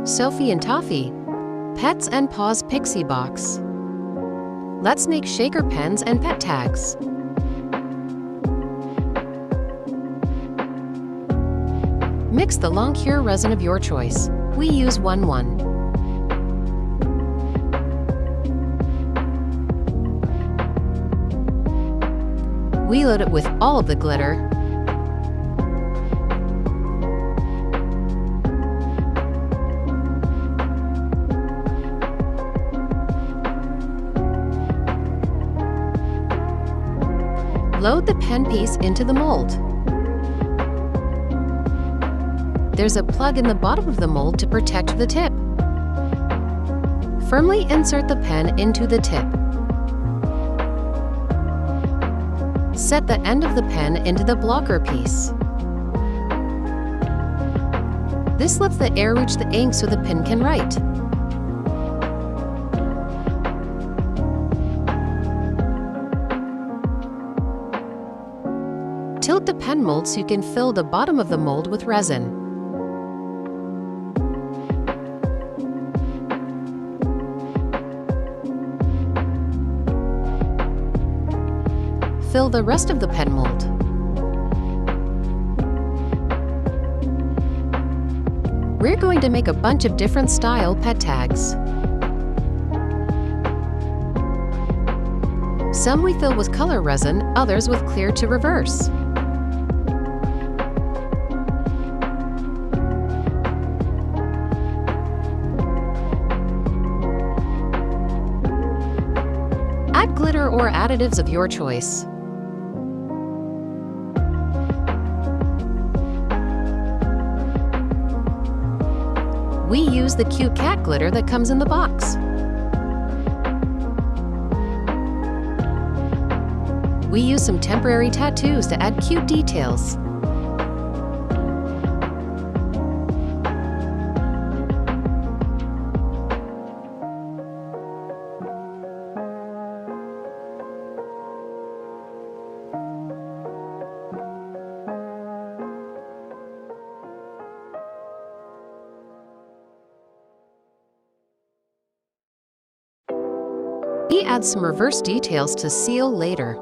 Sophie and Toffee, Pets and Paws Pixie Box. Let's make shaker pens and pet tags. Mix the long cure resin of your choice. We use 1:1. We load it with all of the glitter. Load the pen piece into the mold. There's a plug in the bottom of the mold to protect the tip. Firmly insert the pen into the tip. Set the end of the pen into the blocker piece. This lets the air reach the ink so the pen can write. Tilt the pen mold so you can fill the bottom of the mold with resin. Fill the rest of the pen mold. We're going to make a bunch of different style pet tags. Some we fill with color resin, others with clear to reverse. Add glitter or additives of your choice. We use the cute cat glitter that comes in the box. We use some temporary tattoos to add cute details. We add some reverse details to seal later.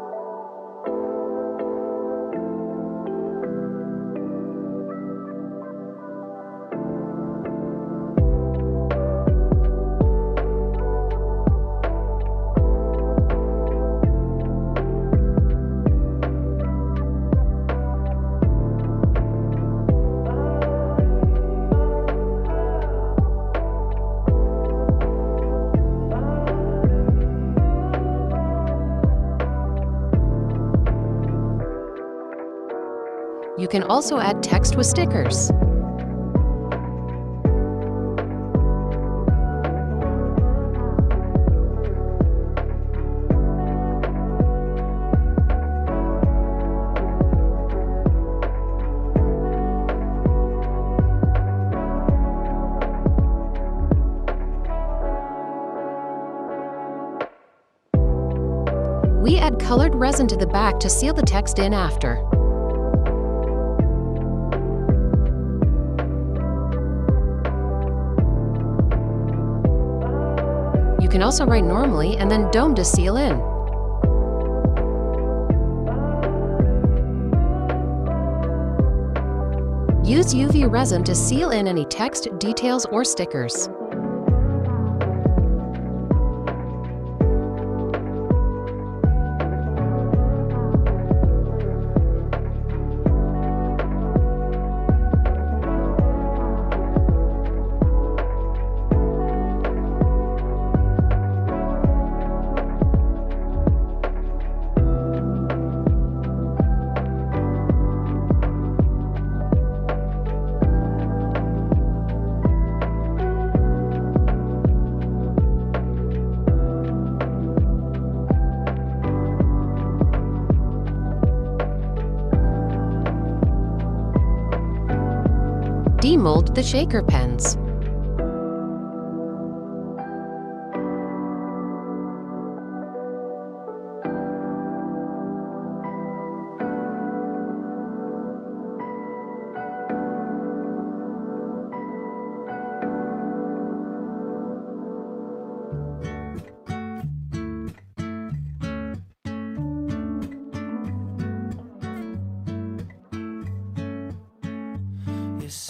You can also add text with stickers. We add colored resin to the back to seal the text in after. You can also write normally and then dome to seal in. Use UV resin to seal in any text, details, or stickers. Demold the shaker pens.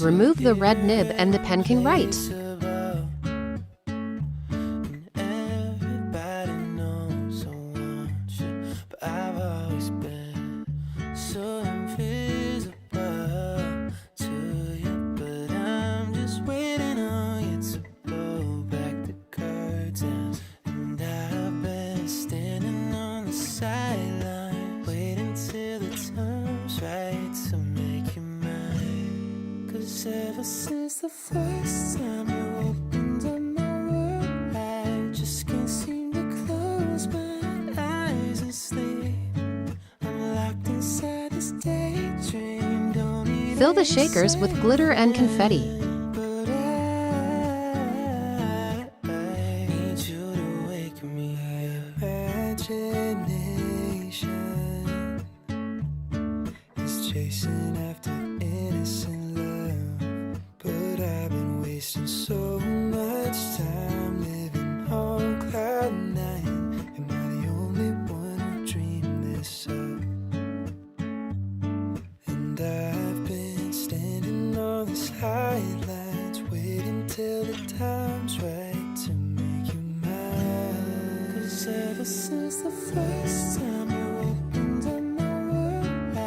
Remove the red nib and the pen can write. Ever since the first time you opened up my world, I just can't seem to close my eyes and sleep. I'm locked inside this daydream. Don't need Fill the shakers with glitter and confetti. but I need you to wake me up. Imagination is chasing after innocent love, but I've been wasting so much time living on cloud nine. Am I the only one who dreamed this up? And I've been standing on these highlights, waiting till the time's right to make you mine. 'Cause ever since the first time you opened up my world, I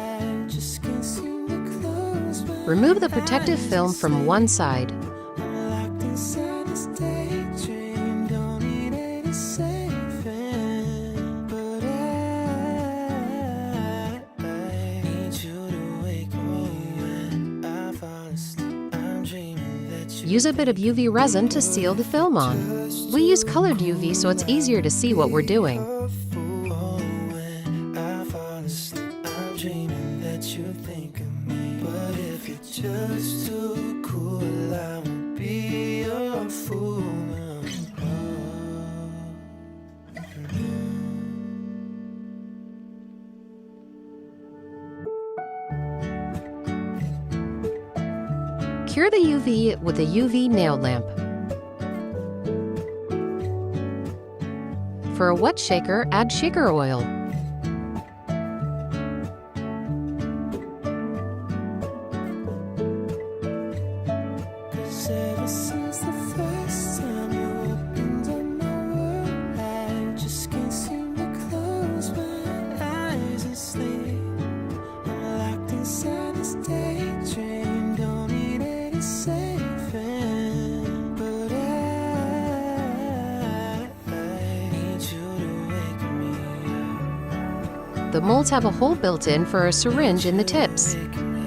just can't seem to close my Remove the protective film from one side. I'm locked inside this daydream. Don't need any saving, but I need you to wake me when I fall asleep. I'm dreaming that you Use a bit of UV resin to seal the film on. We use colored UV so it's easier to see what we're doing. a fool. When I fall asleep, I'm dreaming that you think of me. But if you're just too cool, I won't be your fool. Cure the UV with a UV nail lamp. For a wet shaker, add shaker oil. Ever since the first time you opened up my world, I just can't seem to close my eyes and sleep. I'm locked inside this daydream. Don't need any saving, but I need you to wake me up. The molds have a hole built in for a syringe in the tips. Wake me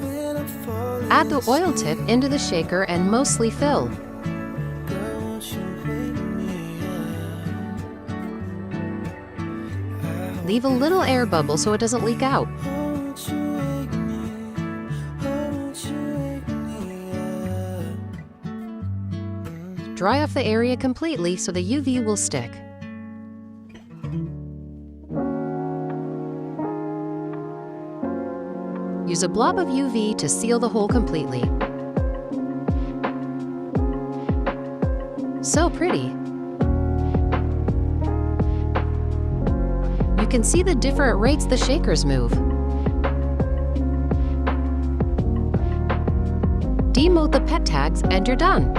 when I'm falling. Add the oil tip into the shaker and mostly fill. Girl, won't you wake me up? Leave a little air bubble so it doesn't leak out. Oh, won't you wake me? Oh, won't you wake me up? Dry off the area completely so the UV will stick. Use a blob of UV to seal the hole completely. So pretty! You can see the different rates the shakers move. Demote the pet tags and you're done.